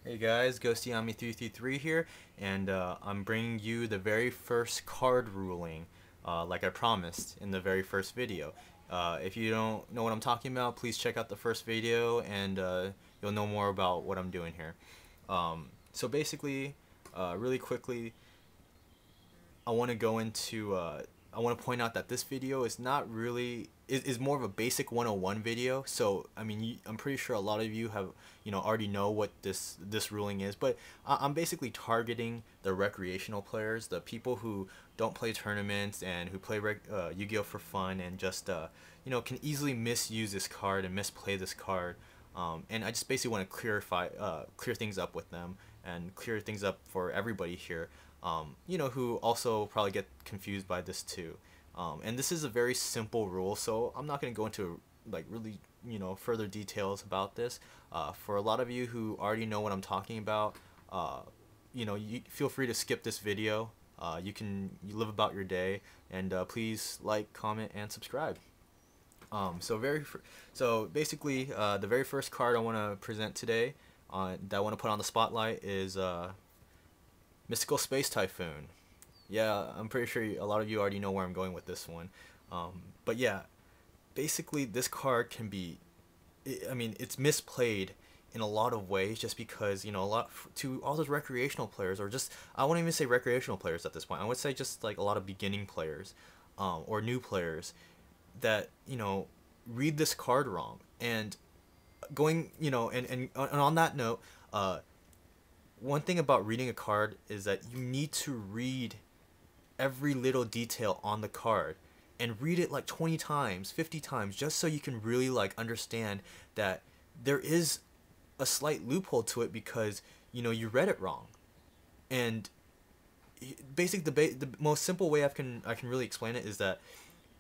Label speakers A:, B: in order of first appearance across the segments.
A: Hey guys, GhostYami333 here, and I'm bringing you the very first card ruling, like I promised in the very first video. If you don't know what I'm talking about, please check out the first video, and you'll know more about what I'm doing here. So basically, really quickly, I want to go into I want to point out that this video is not really is more of a basic 101 video. So I mean, I'm pretty sure a lot of you have already know what this ruling is, but I'm basically targeting the recreational players, the people who don't play tournaments and who play Yu-Gi-Oh for fun and just can easily misuse this card and misplay this card. And I just basically want to clear things up with them and clear things up for everybody here. Who also probably get confused by this too. And this is a very simple rule, so I'm not going to go into like really further details about this. For a lot of you who already know what I'm talking about, you feel free to skip this video. You live about your day, and please like, comment, and subscribe. So basically, the very first card I want to present today, that I want to put on the spotlight is Mystical Space Typhoon. Yeah, I'm pretty sure a lot of you already know where I'm going with this one. But yeah, basically this card can be, I mean, it's misplayed in a lot of ways just because, to all those recreational players, or just, I won't even say recreational players at this point. I would say just like a lot of beginning players, or new players that, read this card wrong. And and on that note, one thing about reading a card is that you need to read every little detail on the card and read it like 20 times, 50 times, just so you can really like understand that there is a slight loophole to it because you read it wrong. And the most simple way I can really explain it is that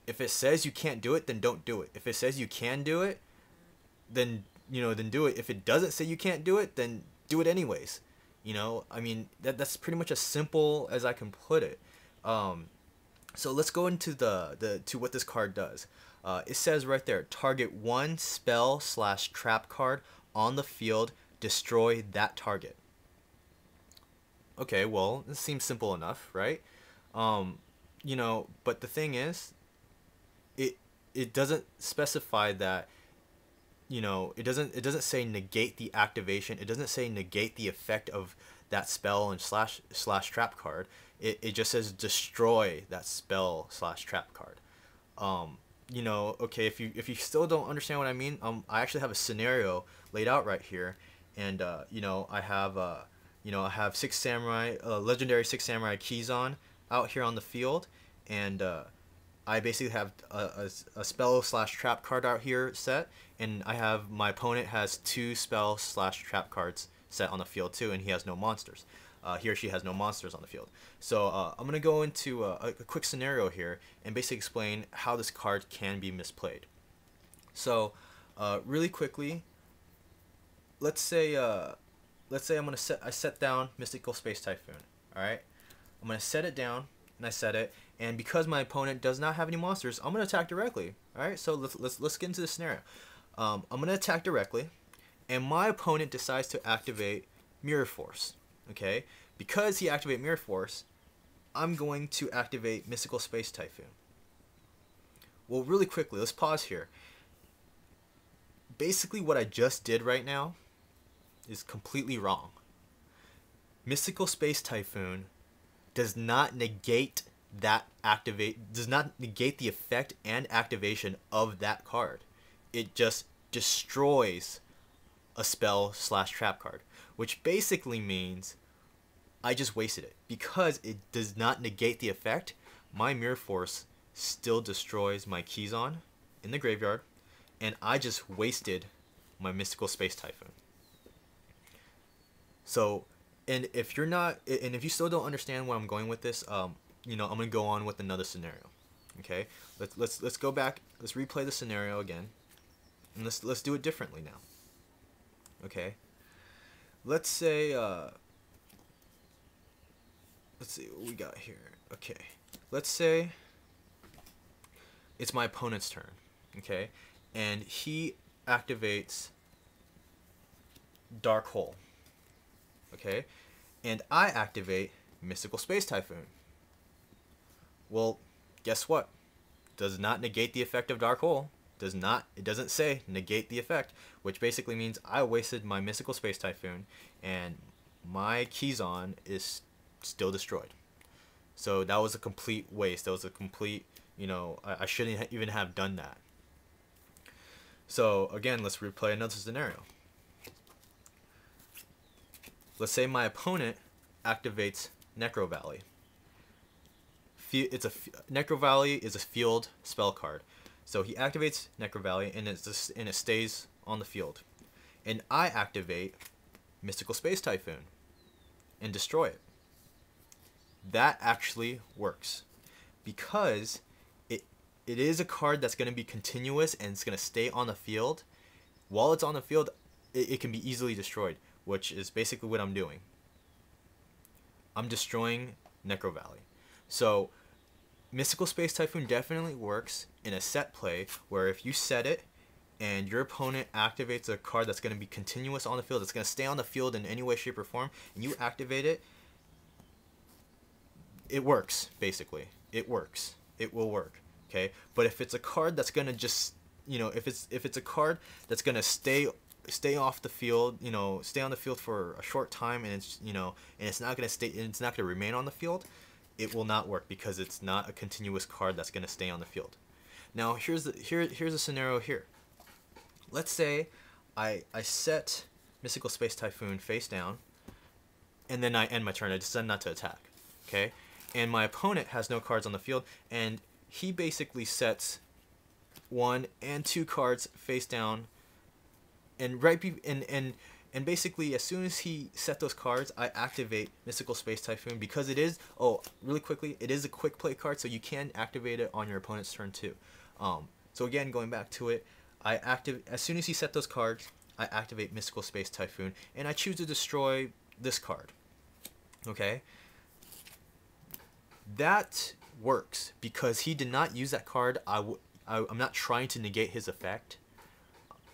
A: if it says you can't do it, then don't do it. If it says you can do it, then do it. If it doesn't say you can't do it, then do it anyways. I mean, that's pretty much as simple as I can put it. So let's go into the to what this card does. It says right there, target one spell/trap card on the field, destroy that target. Okay, well, this seems simple enough, right? But the thing is, it it doesn't specify that. It doesn't say negate the activation. It doesn't say negate the effect of that spell and slash trap card. It just says destroy that spell/trap card. Okay, if you still don't understand what I mean, I actually have a scenario laid out right here, and I have six samurai, legendary six samurai Kizan out here on the field, and I basically have a spell/trap card out here set, and I have my opponent has two spell/trap cards set on the field too, and he has no monsters. He or she has no monsters on the field. So I'm gonna go into a quick scenario here and basically explain how this card can be misplayed. So really quickly, let's say I set down Mystical Space Typhoon. All right, I'm gonna set it down, and I set it. And because my opponent does not have any monsters, I'm gonna attack directly. All right, so let's get into the scenario. I'm gonna attack directly, and my opponent decides to activate Mirror Force. Okay, because he activated Mirror Force, I'm going to activate Mystical Space Typhoon. Well, really quickly, let's pause here. Basically, what I just did right now is completely wrong. Mystical Space Typhoon does not negate does not negate the effect and activation of that card. It just destroys a spell/trap card, which basically means I just wasted it. Because it does not negate the effect, my Mirror Force still destroys my Kizan in the graveyard, and I just wasted my Mystical Space Typhoon. So, and if you still don't understand where I'm going with this, I'm gonna go on with another scenario. Okay, let's go back. Let's replay the scenario again, and let's do it differently now. Okay, let's say let's see what we got here. Okay, let's say it's my opponent's turn. Okay, and he activates Dark Hole. okay? And I activate Mystical Space Typhoon. Well, guess what? Does not negate the effect of Dark Hole. It doesn't say negate the effect, which basically means I wasted my Mystical Space Typhoon and my Keyzon is still destroyed. So that was a complete waste. That was a complete, I shouldn't even have done that. So again, let's replay another scenario. Let's say my opponent activates Necro Valley. Necro Valley is a field spell card. So he activates Necro Valley and it stays on the field. And I activate Mystical Space Typhoon and destroy it. That actually works because it is a card that's going to be continuous and it's going to stay on the field. While it's on the field, it can be easily destroyed, which is basically what I'm doing. I'm destroying Necro Valley. So Mystical Space Typhoon definitely works in a set play where if you set it and your opponent activates a card that's going to be continuous on the field, it's going to stay on the field in any way, shape, or form, and you activate it, it works, basically. It works. It will work, okay? But if it's a card that's going to just, if it's a card that's going to stay off the field, stay on the field for a short time and it's not going to remain on the field, it will not work because it's not a continuous card that's going to stay on the field. Now, here's a scenario here. Let's say I set Mystical Space Typhoon face down, and then I end my turn. I decide not to attack, okay? And my opponent has no cards on the field, and he basically sets 1 and 2 cards face down, and and basically, as soon as he set those cards, I activate Mystical Space Typhoon because it is, really quickly, it is a quick play card, so you can activate it on your opponent's turn too. So again, going back to it, as soon as he set those cards, I activate Mystical Space Typhoon, and I choose to destroy this card. Okay? That works because he did not use that card. I'm not trying to negate his effect.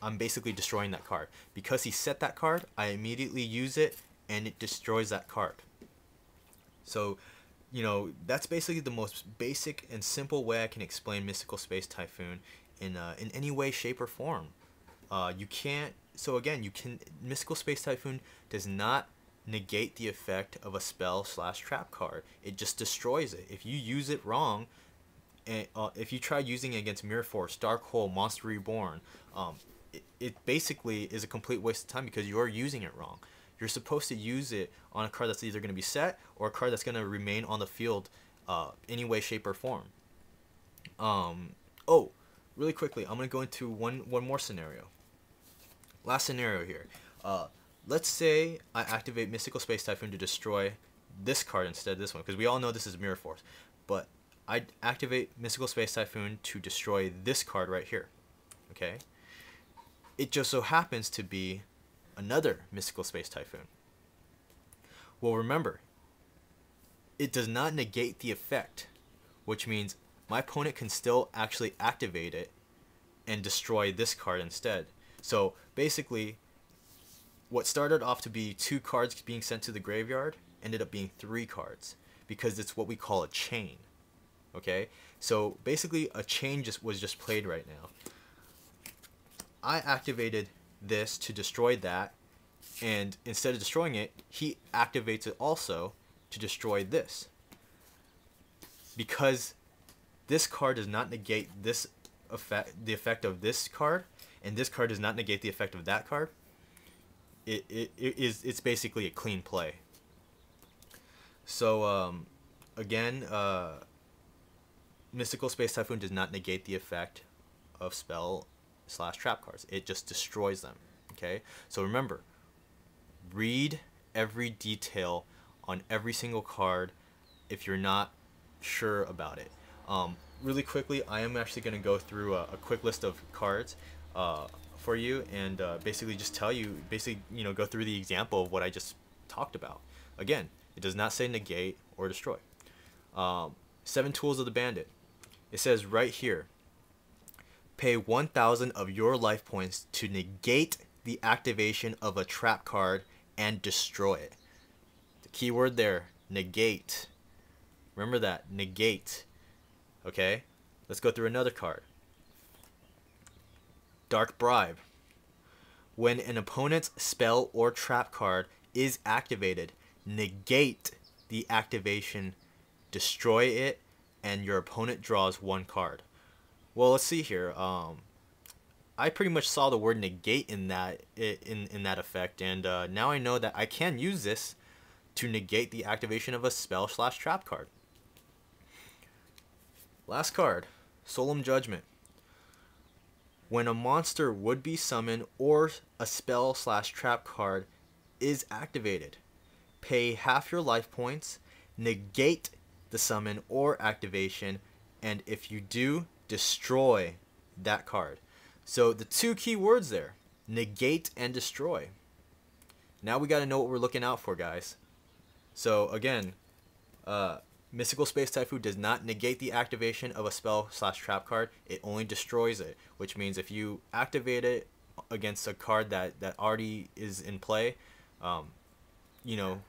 A: I'm basically destroying that card. Because he set that card, I immediately use it and it destroys that card. So, that's basically the most basic and simple way I can explain Mystical Space Typhoon in any way, shape, or form. Mystical Space Typhoon does not negate the effect of a spell/trap card. It just destroys it. If you use it wrong, and if you try using it against Mirror Force, Dark Hole, Monster Reborn, it basically is a complete waste of time because you're using it wrong. You're supposed to use it on a card that's either going to be set or a card that's going to remain on the field any way, shape, or form. Really quickly, I'm going to go into one more scenario. Last scenario here. Let's say I activate Mystical Space Typhoon to destroy this card instead of this one, because we all know this is Mirror Force. But I activate Mystical Space Typhoon to destroy this card right here. Okay? It just so happens to be another Mystical Space Typhoon. Well, remember, it does not negate the effect, which means my opponent can still actually activate it and destroy this card instead. So basically, what started off to be 2 cards being sent to the graveyard ended up being 3 cards because it's what we call a chain. Okay? So basically, a chain was just played right now. I activated this to destroy that, and instead of destroying it, he activates it also to destroy this. Because this card does not negate the effect of this card, and this card does not negate the effect of that card, it's basically a clean play. So again, Mystical Space Typhoon does not negate the effect of spell/trap cards. It just destroys them. Okay? So remember, read every detail on every single card if you're not sure about it. Really quickly, I am actually going to go through a quick list of cards for you and basically just tell you, go through the example of what I just talked about. Again, it does not say negate or destroy. 7 Tools of the Bandit. It says right here, pay 1,000 of your life points to negate the activation of a trap card and destroy it. Keyword there, negate. Remember that, negate. Okay, let's go through another card. Dark Bribe. When an opponent's spell or trap card is activated, negate the activation, destroy it, and your opponent draws one card. Well, let's see here. I pretty much saw the word negate in that effect, and now I know that I can use this to negate the activation of a spell / trap card. Last card, Solemn Judgment. When a monster would be summoned or a spell / trap card is activated, pay half your life points, negate the summon or activation, and if you do, destroy that card. So the two key words there, negate and destroy. Now we got to know what we're looking out for, guys. So again, Mystical Space Typhoon does not negate the activation of a spell / trap card. It only destroys it, which means if you activate it against a card that already is in play, you know,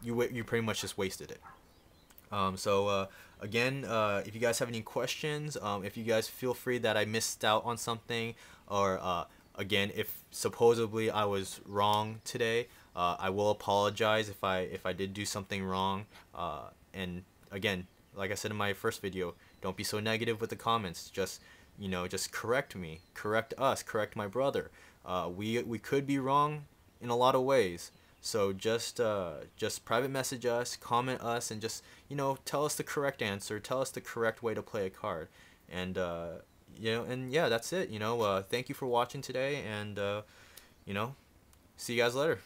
A: you pretty much just wasted it. Again, if you guys have any questions, if you guys feel free that I missed out on something, or again, if supposedly I was wrong today, I will apologize if I did do something wrong. And again, like I said in my first video, don't be so negative with the comments. Just just correct me, correct us, correct my brother. We could be wrong in a lot of ways. So just private message us, comment us, and just tell us the correct answer, tell us the correct way to play a card, and and yeah, that's it. Thank you for watching today, and see you guys later.